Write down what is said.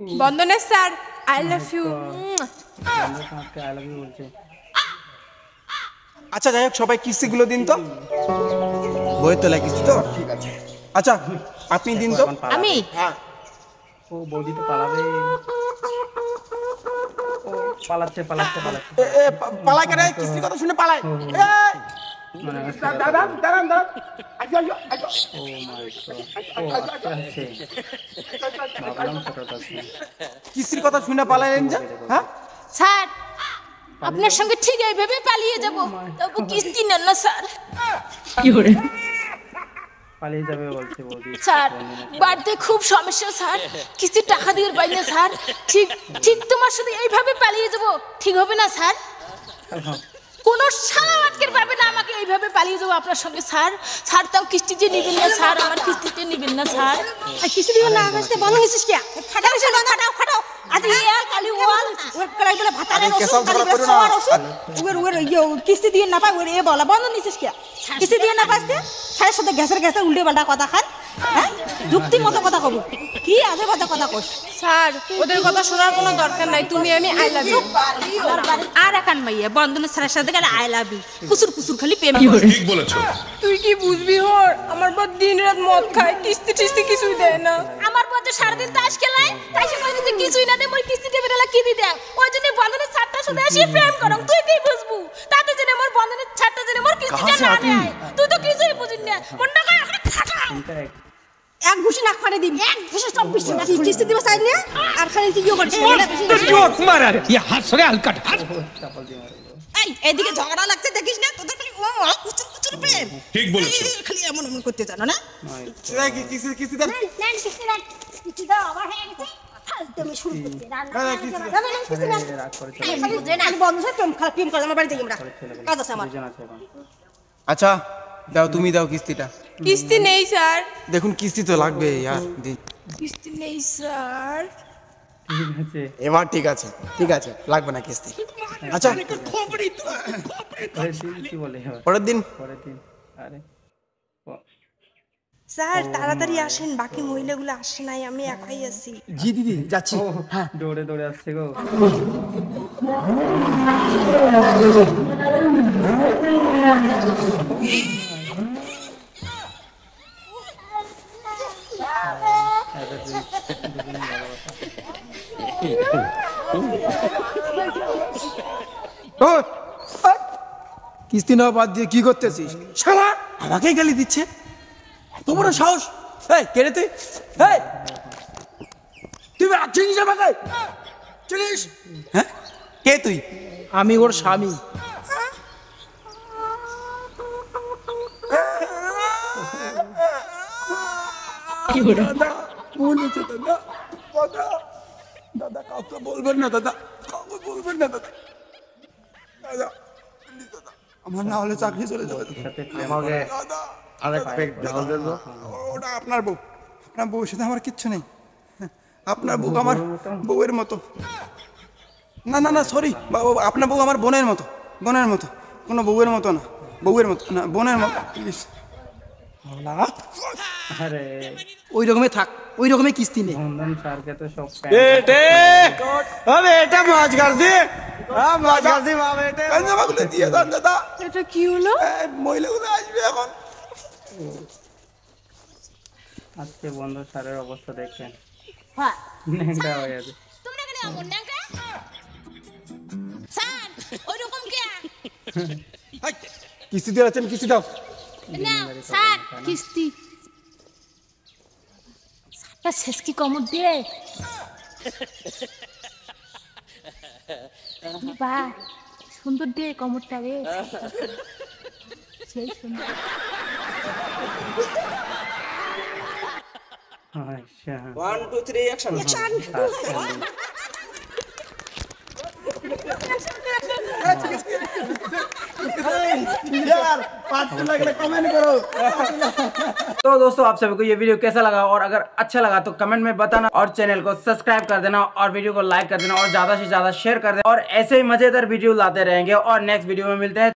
Bandana sir I love you. আচ্ছা যাই হোক, সবাই কিস্তিগুলো দিন তো। বইয়ের তোলা কিস্তি তো, ঠিক আছে। আচ্ছা আপনি দিন তো। আমি হ্যাঁ। ও বৌদি তো পালাবে। ও পালাচ্ছে পালাচ্ছে পালাচ্ছে। পালায় কেন? কিস্তির কথা শুনে পালায়। মানে দাঁড়ান দাঁড়ান দাঁড়ান। ও মাই গড, ও আস্তে আস্তে ভাবলাম ছোটটা ছিল। কিস্তির কথা শুনে পালাইলেন যে? হ্যাঁ স্যার আপনার সঙ্গে ঠিক এইভাবে পালিয়ে যাব, তবু কিস্তি নেন না স্যার। পালিয়ে যাবে বলছে বৌদি। স্যার বাড়িতে খুব সমস্যা স্যার, কিস্তির টাকা দিয়ে পাইনি স্যার। ঠিক ঠিক তোমার সাথে এইভাবে পালিয়ে যাব, ঠিক হবে না স্যার? কোনো সারা আটকের পাবে না আমাকে এইভাবে পালিয়ে যাবো আপনার সঙ্গে স্যার। স্যার তাও কিস্তি দিয়ে নিবেন না স্যার, আমার কিস্তিতে নিবেন না স্যার। কিস্তি দিবেন না? আসতে বন্ধ হয়েছিস কি? ফাটাও সে ফাটাও ফাটাও। আজ ইয়া কালি ওয়াল ওর কলাই বলে ভাতারে ওষুধ কালি বলে সবার ওষুধ ওর ওর কিস্তি দিয়ে না পাই ওর এ বলা বন্ধ নিছিস কি? কিস্তি দিয়ে না পাইতে সারের সাথে গ্যাসের উল্টে পাল্টা কথা খান। হ্যাঁ যুক্তি মতো কথা কব, কি আজে বাজে কথা কস। স্যার ওদের কথা শোনার কোনো দরকার নাই, তুমি আমি আই লাভ ইউ। আর একান মাইয়া বন্ধনের স্যারের সাথে গেলে আই লাভ ইউ কুসুর কুসুর খালি প্রেম করে। ঠিক বলেছো। তুই কি বুঝবি হর, আমার বর দিন রাত মদ খায়, কিস্তি টিস্তি কিছুই দেয় না। আমার বর যে সারাদিন তাস খেলায়, তাই সে কইতে কিছুই না দে, মই কিস্তি দেবে না কি দি দেয়। ওই জন্য বন্ধনের ছাড়টা শুধু আসি প্রেম করং, তুই কি বুঝবু? তাতে জেনে মোর বন্ধনের ছাড়টা জেনে মোর কিস্তিটা না নেয়, তুই তো কিছুই বুঝিস না। মন টাকা এখন ফাটা এক ঘুষি নাক ফাড়ে দিম, এক ঘুষি সব বেশি কিস্তি দিবা চাইলে আর খালি কি করছিস? ये हंस रहे हल्का हंस। চাপল দিয়ে মারলো। এই এদিকে ঝগড়া লাগছে দেখিস না, তোদের খালি ও কুচুর কুচুর প্রেম। ঠিক বলেছো। খালি এমন এমন করতে জানো না? কিস্তি দেন। কিস্তি দাও আমার হয়ে গেছে। ফালতু আমি শুরু করতে রান্না কিস্তি না। আরে রাগ করে চলে এই খালি যে না বন্ধ হয়ে প্রেম করে আমার বাড়িতে আমরা কাজ আছে আমার। দুজন আছে এখন। আচ্ছা দাও, তুমি দাও কিস্তিটা। কিস্তি নেই স্যার, দেখুন কিস্তি তো লাগবে ইয়ার দিন। কিস্তি নেই স্যার। ঠিক আছে এবার ঠিক আছে, ঠিক আছে, লাগবে না কিস্তি। আচ্ছা পরের দিন কি বলে এবার? পরের দিন। পরের দিন আরে স্যার তাড়াতাড়ি আসেন, বাকি মহিলাগুলো আসে নাই, আমি একাই আছি। জি দিদি যাচ্ছি। হ্যাঁ দৌড়ে দৌড়ে আসছে গো। কিস্তি নেওয়া বাদ দিয়ে কি করতেছিস? শালা আমাকেই গালি দিচ্ছে, এত বড় সাহস! এই কে রে তুই? এই তুই চিনিস আমাকে? চিনিস? হ্যাঁ কে তুই? আমি ওর স্বামী। দাদা ভুল হয়েছে দাদা, দাদা দাদা কাউকে বলবেন না দাদা, কাউকে বলবেন না দাদা, দাদা প্লিজ দাদা, আমার না হলে চাকরি চলে যাবে আমাকে দাদা। আরেক পেক ডাল দে তো। ওটা আপনার বউ, আপনার বউয়ের সাথে আমার কিচ্ছু নেই। আপনার বউ আমার বউয়ের মতো। না না না সরি, আপনার বউ আমার বোনের মতো, বোনের মতো, কোনো বউয়ের মতো না, বউয়ের মতো না, বোনের মতো। প্লিজ আরে ওই রকমই থাক, ওই রকমই কিস্তি নেই। বন্ধন স্যারকে তো সব দিয়ে দেন দাদা। এটা কি হলো? মহিলাগুলো আসবে এখন। আজকে বন্ধন স্যারের অবস্থা দেখেন, হ্যাঁ ন্যাংটা হয়ে গেছে। তোমরা কেন এমন নাকা? স্যার ওইরকম কি? কিস্তি দিয়ে আছেন, কিস্তি দাও। না স্যার কিস্তি স্যারটা শেষ কি কমর দিয়ে বাহ সুন্দর দিয়ে কমরটা রে, সেই সুন্দর। আচ্ছা 1 2 3 অ্যাকশন। यार पार्ट लगले कमेंट करो। तो दोस्तों आप सभी को ये वीडियो कैसा लगा, और अगर अच्छा लगा तो कमेंट में बताना, और चैनल को सब्सक्राइब कर देना, और वीडियो को लाइक कर देना, और ज्यादा से ज्यादा शेयर कर देना, और ऐसे ही मजेदार वीडियो लाते रहेंगे, और नेक्स्ट वीडियो में मिलते हैं।